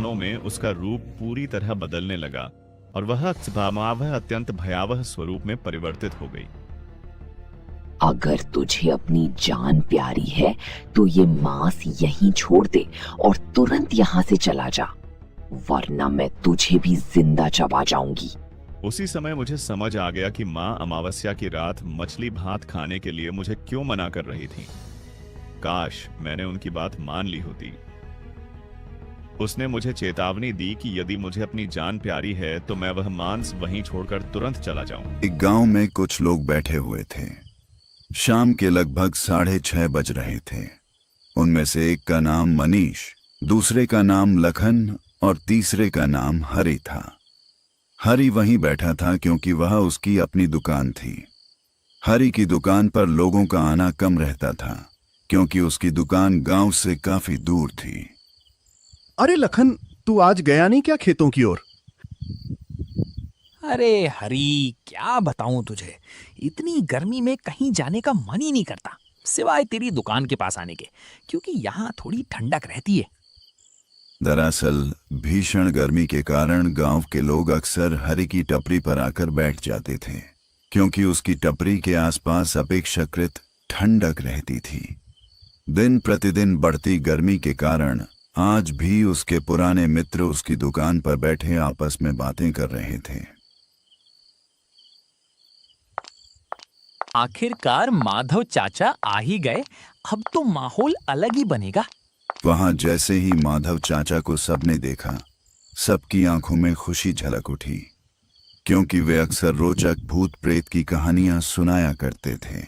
क्षणों में उसका रूप पूरी तरह बदलने लगा और वह अत्यंत भयावह स्वरूप में परिवर्तित हो गई। अगर तुझे अपनी जान प्यारी है तो ये मांस यहीं छोड़ दे और तुरंत यहाँ से चला जा, वरना मैं तुझे भी जिंदा चबा जाऊंगी। उसी समय मुझे समझ आ गया कि माँ अमावस्या की रात मछली भात खाने के लिए मुझे क्यों मना कर रही थी। काश मैंने उनकी बात मान ली होती। उसने मुझे चेतावनी दी कि यदि मुझे अपनी जान प्यारी है तो मैं वह मांस वहीं छोड़कर तुरंत चला जाऊं। एक गांव में कुछ लोग बैठे हुए थे। शाम के लगभग 6:30 बज रहे थे। उनमें से एक का नाम मनीष, दूसरे का नाम लखन और तीसरे का नाम हरि था। हरि वहीं बैठा था क्योंकि वह उसकी अपनी दुकान थी। हरि की दुकान पर लोगों का आना कम रहता था क्योंकि उसकी दुकान गांव से काफी दूर थी। अरे लखन, तू आज गया नहीं क्या खेतों की ओर? अरे हरी, क्या बताऊं तुझे, इतनी गर्मी में कहीं जाने का मन ही नहीं करता सिवाय तेरी दुकान के पास आने के, क्योंकि यहाँ थोड़ी ठंडक रहती है। दरअसल भीषण गर्मी के कारण गांव के लोग अक्सर हरि की टपरी पर आकर बैठ जाते थे क्योंकि उसकी टपरी के आसपास अपेक्षाकृत ठंडक रहती थी। दिन प्रतिदिन बढ़ती गर्मी के कारण आज भी उसके पुराने मित्र उसकी दुकान पर बैठे आपस में बातें कर रहे थे। आखिरकार माधव चाचा आ ही गए, अब तो माहौल अलग ही बनेगा। वहां जैसे ही माधव चाचा को सबने देखा, सबकी आंखों में खुशी झलक उठी क्योंकि वे अक्सर रोचक भूत प्रेत की कहानियां सुनाया करते थे।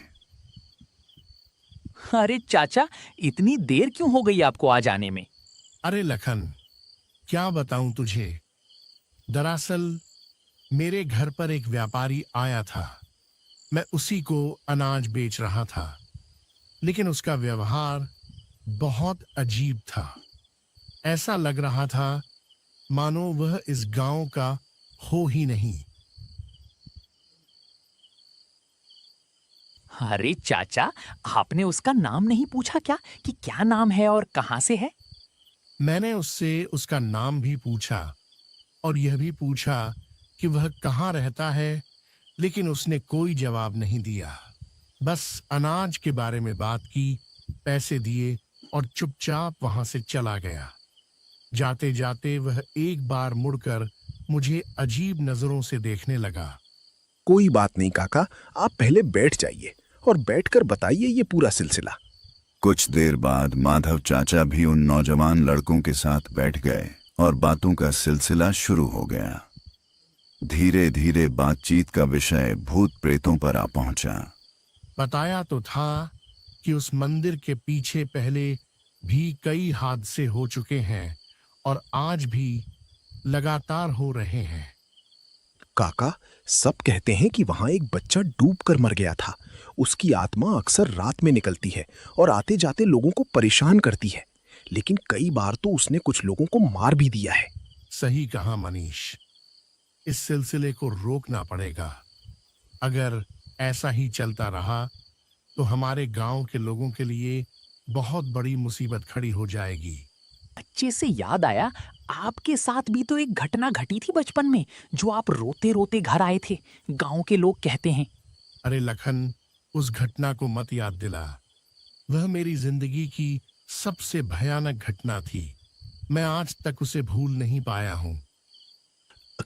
अरे चाचा, इतनी देर क्यों हो गई आपको आज आने में? अरे लखन, क्या बताऊं तुझे, दरअसल मेरे घर पर एक व्यापारी आया था। मैं उसी को अनाज बेच रहा था, लेकिन उसका व्यवहार बहुत अजीब था। ऐसा लग रहा था मानो वह इस गांव का हो ही नहीं। अरे चाचा, आपने उसका नाम नहीं पूछा क्या कि क्या नाम है और कहां से है? मैंने उससे उसका नाम भी पूछा और यह भी पूछा कि वह कहाँ रहता है, लेकिन उसने कोई जवाब नहीं दिया। बस अनाज के बारे में बात की, पैसे दिए और चुपचाप वहां से चला गया। जाते जाते वह एक बार मुड़कर मुझे अजीब नजरों से देखने लगा। कोई बात नहीं काका, आप पहले बैठ जाइए और बैठकर बताइए ये पूरा सिलसिला। कुछ देर बाद माधव चाचा भी उन नौजवान लड़कों के साथ बैठ गए और बातों का सिलसिला शुरू हो गया। धीरे धीरे बातचीत का विषय भूत प्रेतों पर आ पहुंचा। बताया तो था कि उस मंदिर के पीछे पहले भी कई हादसे हो चुके हैं और आज भी लगातार हो रहे हैं। काका, सब कहते हैं कि वहां एक बच्चा डूबकर मर गया था। उसकी आत्मा अक्सर रात में निकलती है और आते जाते लोगों को परेशान करती है, लेकिन कई बार तो उसने कुछ लोगों को मार भी दिया है। सही कहा मनीष, इस सिलसिले को रोकना पड़ेगा। अगर ऐसा ही चलता रहा तो हमारे गांव के लोगों के लिए बहुत बड़ी मुसीबत खड़ी हो जाएगी। अच्छे से याद आया, आपके साथ भी तो एक घटना घटी थी बचपन में, जो आप रोते रोते घर आए थे, गांव के लोग कहते हैं। अरे लखन, उस घटना को मत याद दिला। वह मेरी जिंदगी की सबसे भयानक घटना थी। मैं आज तक उसे भूल नहीं पाया हूँ।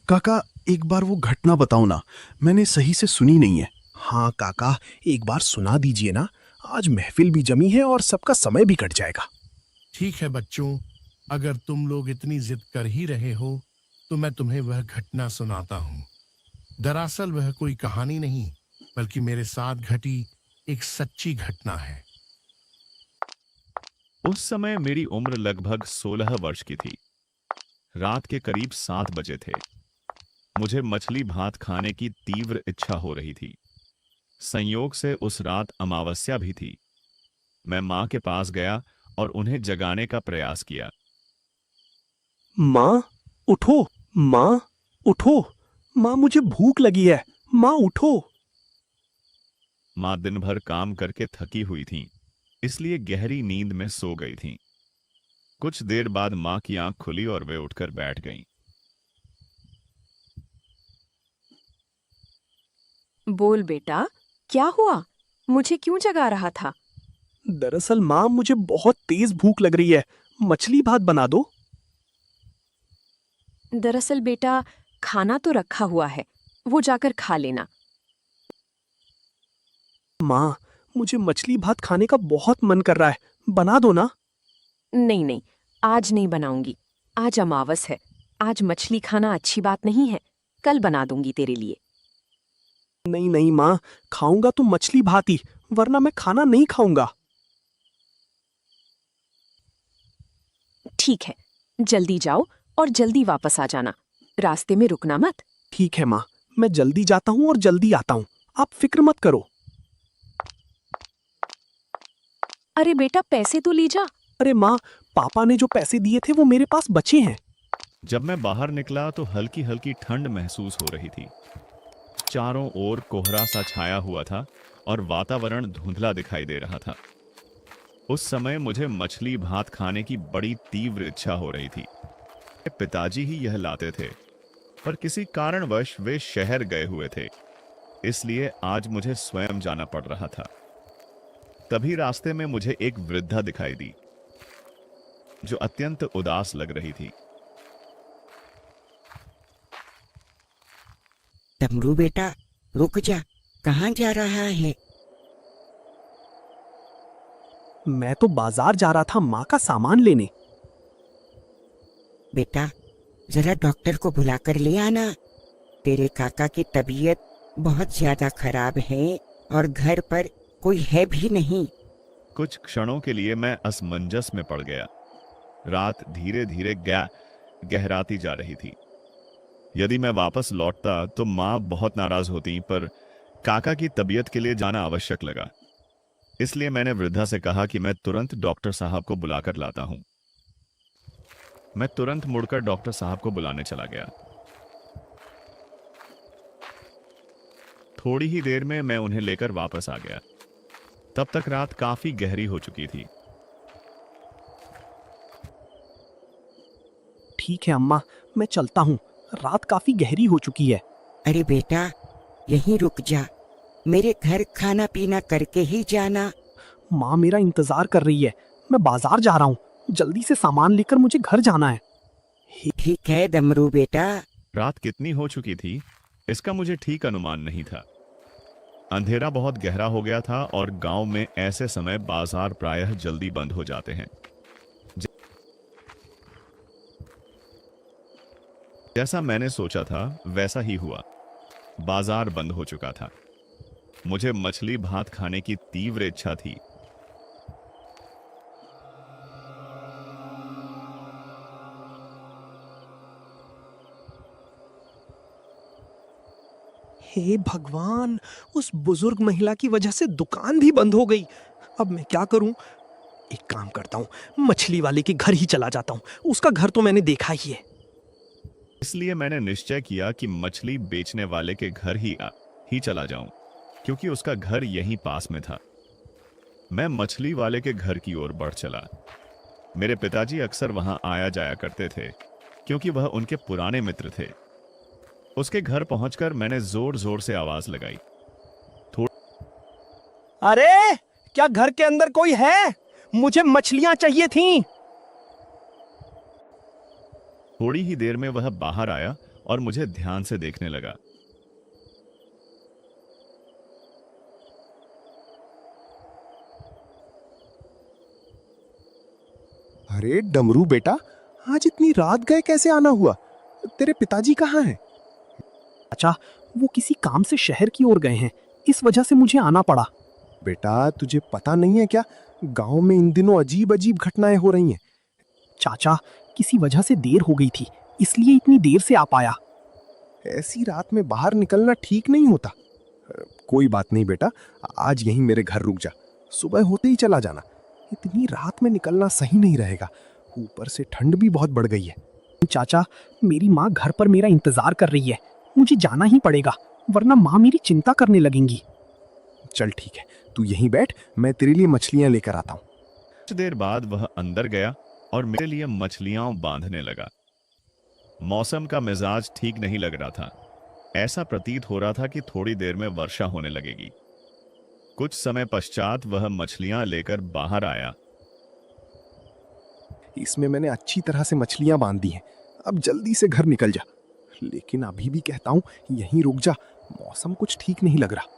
काका, एक बार वो घटना बताओ ना, मैंने सही से सुनी नहीं है। हाँ काका, एक बार सुना दीजिए ना, आज महफिल भी जमी है और सबका समय भी कट जाएगा। ठीक है बच्चों, अगर तुम लोग इतनी जिद कर ही रहे हो तो मैं तुम्हें वह घटना सुनाता हूँ। दरअसल वह कोई कहानी नहीं, बल्कि मेरे साथ घटी एक सच्ची घटना है। उस समय मेरी उम्र लगभग 16 वर्ष की थी। रात के करीब 7 बजे थे। मुझे मछली भात खाने की तीव्र इच्छा हो रही थी। संयोग से उस रात अमावस्या भी थी। मैं मां के पास गया और उन्हें जगाने का प्रयास किया। माँ उठो, माँ उठो, माँ मुझे भूख लगी है, माँ उठो। मां दिन भर काम करके थकी हुई थीं, इसलिए गहरी नींद में सो गई थीं। कुछ देर बाद माँ की आंख खुली और वे उठकर बैठ गईं। बोल बेटा, क्या हुआ? मुझे क्यों जगा रहा था? दरअसल माँ, मुझे बहुत तेज भूख लग रही है। मछली भात बना दो। दरअसल बेटा, खाना तो रखा हुआ है, वो जाकर खा लेना। माँ, मुझे मछली भात खाने का बहुत मन कर रहा है, बना दो ना। नहीं नहीं, आज नहीं बनाऊंगी। आज अमावस है। आज मछली खाना अच्छी बात नहीं है। कल बना दूंगी तेरे लिए। नहीं नहीं माँ, खाऊंगा तो मछली भात ही, वरना मैं खाना नहीं खाऊंगा। ठीक है, जल्दी जाओ और जल्दी वापस आ जाना। रास्ते में रुकना मत। ठीक है माँ, मैं जल्दी जाता हूँ और जल्दी आता हूँ, आप फिक्र मत करो। अरे बेटा, पैसे तो ले जा। अरे माँ, पापा ने जो पैसे दिए थे वो मेरे पास बचे हैं। जब मैं बाहर निकला तो हल्की हल्की ठंड महसूस हो रही थी। चारों ओर कोहरा सा छाया हुआ था और वातावरण धुंधला दिखाई दे रहा था। उस समय मुझे मछली भात खाने की बड़ी तीव्र इच्छा हो रही थी। पिताजी ही यह लाते थे, पर किसी कारणवश वे शहर गए हुए थे, इसलिए आज मुझे स्वयं जाना पड़ रहा था। तभी रास्ते में मुझे एक वृद्धा दिखाई दी, जो अत्यंत उदास लग रही थी। डमरू बेटा, रुक जा, कहाँ जा रहा है? मैं तो बाजार जा रहा था माँ का सामान लेने। बेटा, जरा डॉक्टर को बुलाकर ले आना। तेरे काका की तबीयत बहुत ज्यादा खराब है और घर पर कोई है भी नहीं। कुछ क्षणों के लिए मैं असमंजस में पड़ गया। रात धीरे धीरे गहराती जा रही थी। यदि मैं वापस लौटता तो माँ बहुत नाराज होती, पर काका की तबीयत के लिए जाना आवश्यक लगा। इसलिए मैंने वृद्धा से कहा कि मैं तुरंत डॉक्टर साहब को बुलाकर लाता हूं। मैं तुरंत मुड़कर डॉक्टर साहब को बुलाने चला गया। थोड़ी ही देर में मैं उन्हें लेकर वापस आ गया। तब तक रात काफी गहरी हो चुकी थी। ठीक है अम्मा, मैं चलता हूँ, रात काफी गहरी हो चुकी है। अरे बेटा, यहीं रुक जा, मेरे घर खाना पीना करके ही जाना। माँ मेरा इंतजार कर रही है, मैं बाजार जा रहा हूँ, जल्दी से सामान लेकर मुझे घर जाना है। ठीक है डमरू बेटा। रात कितनी हो चुकी थी इसका मुझे ठीक अनुमान नहीं था। अंधेरा बहुत गहरा हो गया था और गांव में ऐसे समय बाजार प्रायः जल्दी बंद हो जाते हैं। जैसा मैंने सोचा था वैसा ही हुआ। बाजार बंद हो चुका था। मुझे मछली भात खाने की तीव्र इच्छा थी। हे भगवान, उस बुजुर्ग महिला की वजह से दुकान भी बंद हो गई। अब मैं क्या करूं? एक काम करता हूं, मछली वाले के घर ही चला जाता हूं, उसका घर तो मैंने देखा ही है। इसलिए मैंने निश्चय किया कि मछली बेचने वाले के घर ही चला जाऊं, क्योंकि उसका घर यहीं पास में था। मैं मछली वाले के घर की ओर बढ़ चला। मेरे पिताजी अक्सर वहां आया जाया करते थे, क्योंकि वह उनके पुराने मित्र थे। उसके घर पहुंचकर मैंने जोर जोर से आवाज लगाई। अरे, क्या घर के अंदर कोई है? मुझे मछलियां चाहिए थीं। थोड़ी ही देर में वह बाहर आया और मुझे ध्यान से देखने लगा। अरे डमरू बेटा, आज इतनी रात गए कैसे आना हुआ? तेरे पिताजी कहाँ हैं? अच्छा, वो किसी काम से शहर की ओर गए हैं, इस वजह से मुझे आना पड़ा। बेटा, तुझे पता नहीं है क्या, गांव में इन दिनों अजीब अजीब घटनाएं हो रही हैं। चाचा, किसी वजह से देर हो गई थी, इसलिए इतनी देर से आ पाया। ऐसी रात में बाहर निकलना ठीक नहीं होता। कोई बात नहीं बेटा, आज यहीं मेरे घर रुक जा, सुबह होते ही चला जाना। इतनी रात में निकलना सही नहीं रहेगा, ऊपर से ठंड भी बहुत बढ़ गई है। चाचा, मेरी माँ घर पर मेरा इंतजार कर रही है, मुझे जाना ही पड़ेगा, वरना माँ मेरी चिंता करने लगेंगी। चल ठीक है, तू यहीं बैठ, मैं तेरे लिए मछलियां लेकर आता हूँ। कुछ देर बाद वह अंदर गया और मेरे लिए मछलियां बांधने लगा। मौसम का मिजाज ठीक नहीं लग रहा था। ऐसा प्रतीत हो रहा था कि थोड़ी देर में वर्षा होने लगेगी। कुछ समय पश्चात वह मछलियां लेकर बाहर आया। इसमें मैंने अच्छी तरह से मछलियां बांध दी हैं। अब जल्दी से घर निकल जा। लेकिन अभी भी कहता हूं, यहीं रुक जा। मौसम कुछ ठीक नहीं लग रहा।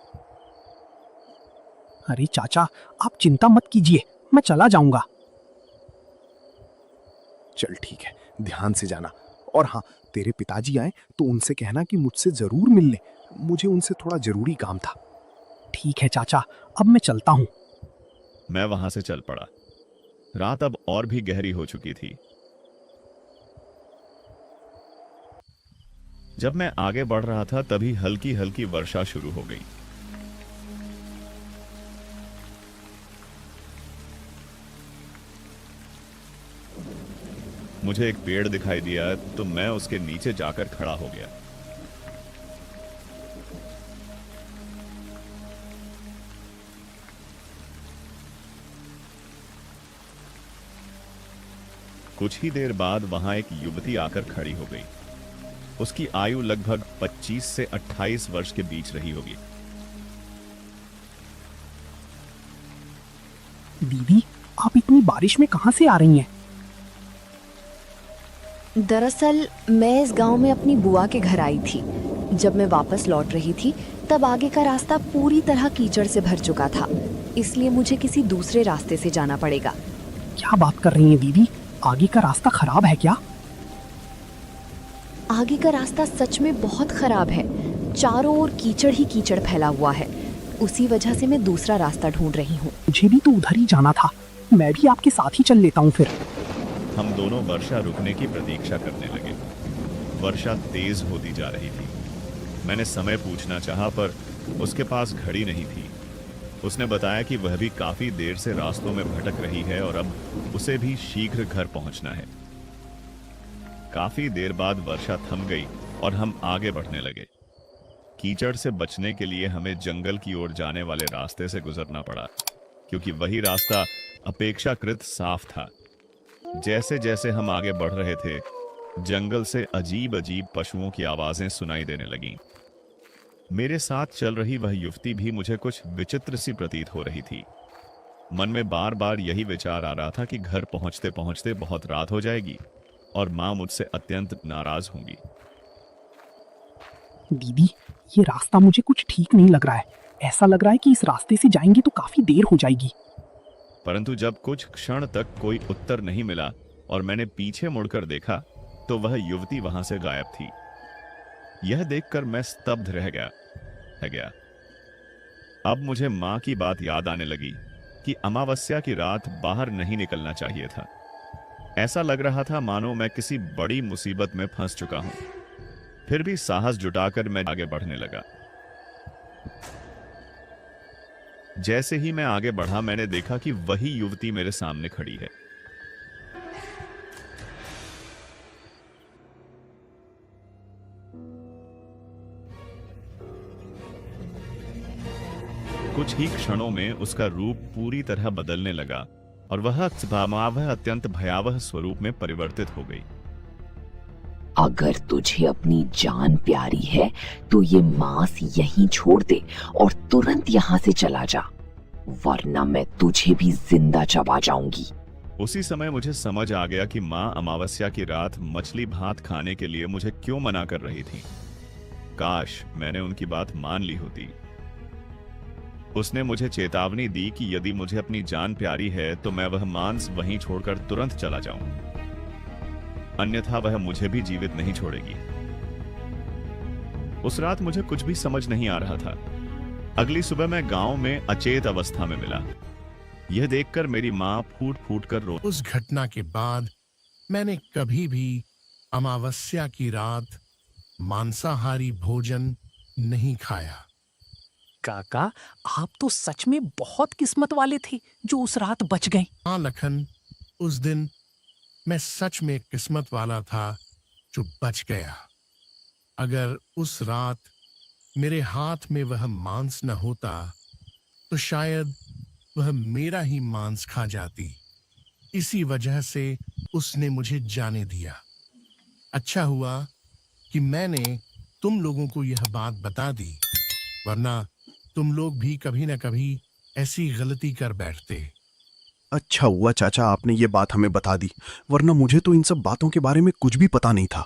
अरे चाचा, आप चिंता मत कीजिए, मैं चला जाऊंगा। चल ठीक है, ध्यान से जाना। और हाँ, तेरे पिताजी आए तो उनसे कहना कि मुझसे जरूर मिल ले। मुझे उनसे थोड़ा जरूरी काम था। ठीक है चाचा, अब मैं चलता हूँ। मैं वहां से चल पड़ा। रात अब और भी गहरी हो चुकी थी। जब मैं आगे बढ़ रहा था तभी हल्की हल्की वर्षा शुरू हो गई। मुझे एक पेड़ दिखाई दिया तो मैं उसके नीचे जाकर खड़ा हो गया। कुछ ही देर बाद वहां एक युवती आकर खड़ी हो गई। उसकी आयु लगभग 25 से 28 वर्ष के बीच रही होगी। दीदी, आप इतनी बारिश में कहां से आ रही हैं? दरअसल मैं इस गांव में अपनी बुआ के घर आई थी। जब मैं वापस लौट रही थी तब आगे का रास्ता पूरी तरह कीचड़ से भर चुका था, इसलिए मुझे किसी दूसरे रास्ते से जाना पड़ेगा। क्या बात कर रही हैं दीदी? आगे का रास्ता खराब है क्या? आगे का रास्ता सच में बहुत खराब है। चारों ओर कीचड़ ही कीचड़ फैला हुआ है। उसी वजह से मैं दूसरा रास्ता ढूंढ रही हूँ। मुझे भी तो उधर ही जाना था। मैं भी आपके साथ ही चल लेता हूँ फिर। हम दोनों वर्षा रुकने की प्रतीक्षा करने लगे। वर्षा तेज होती जा रही थी। मैंने समय पूछना चाहा पर उसके पास घड़ी नहीं थी। उसने बताया कि वह भी काफी देर से रास्तों में भटक रही है और अब उसे भी शीघ्र घर पहुंचना है। काफी देर बाद वर्षा थम गई और हम आगे बढ़ने लगे। कीचड़ से बचने के लिए हमें जंगल की ओर जाने वाले रास्ते से गुजरना पड़ा, क्योंकि वही रास्ता अपेक्षाकृत साफ था। जैसे जैसे हम आगे बढ़ रहे थे, जंगल से अजीब अजीब पशुओं की आवाजें सुनाई देने लगीं। मेरे साथ चल रही वह युवती भी मुझे कुछ विचित्र सी प्रतीत हो रही थी। मन में बार बार यही विचार आ रहा था कि घर पहुंचते पहुंचते बहुत रात हो जाएगी और मां मुझसे अत्यंत नाराज होंगी। दीदी, ये रास्ता मुझे कुछ ठीक नहीं लग रहा है। ऐसा लग रहा है कि इस रास्ते से जाएंगे तो काफी देर हो जाएगी। परंतु जब कुछ क्षण तक कोई उत्तर नहीं मिला और मैंने पीछे मुड़कर देखा तो वह युवती वहां से गायब थी। यह देखकर मैं स्तब्ध रह गया। अब मुझे मां की बात याद आने लगी कि अमावस्या की रात बाहर नहीं निकलना चाहिए था। ऐसा लग रहा था मानो मैं किसी बड़ी मुसीबत में फंस चुका हूं। फिर भी साहस जुटाकर मैं आगे बढ़ने लगा। जैसे ही मैं आगे बढ़ा मैंने देखा कि वही युवती मेरे सामने खड़ी है। कुछ ही क्षणों में उसका रूप पूरी तरह बदलने लगा और वह अत्यंत भयावह स्वरूप में परिवर्तित हो गई। अगर तुझे अपनी जान प्यारी है तो ये मांस यहीं छोड़ दे और तुरंत यहाँ से चला जा, वरना मैं तुझे भी जिंदा चबा जाऊंगी। उसी समय मुझे समझ आ गया कि मां अमावस्या की रात मछली भात खाने के लिए मुझे क्यों मना कर रही थी। काश मैंने उनकी बात मान ली होती। उसने मुझे चेतावनी दी कि यदि मुझे अपनी जान प्यारी है तो मैं वह मांस वहीं छोड़कर तुरंत चला जाऊं, अन्यथा वह मुझे भी जीवित नहीं छोड़ेगी। उस रात मुझे कुछ भी समझ नहीं आ रहा था। अगली सुबह मैं गांव में अचेत अवस्था में मिला। यह देखकर मेरी मां फूट फूट कर रो। उस घटना के बाद मैंने कभी भी अमावस्या की रात मांसाहारी भोजन नहीं खाया। काका, आप तो सच में बहुत किस्मत वाले थे जो उस रात बच गए। हाँ लखन, उस दिन मैं सच में किस्मत वाला था जो बच गया। अगर उस रात मेरे हाथ में वह मांस न होता तो शायद वह मेरा ही मांस खा जाती। इसी वजह से उसने मुझे जाने दिया। अच्छा हुआ कि मैंने तुम लोगों को यह बात बता दी, वरना तुम लोग भी कभी न कभी ऐसी गलती कर बैठते। अच्छा हुआ चाचा आपने ये बात हमें बता दी, वरना मुझे तो इन सब बातों के बारे में कुछ भी पता नहीं था।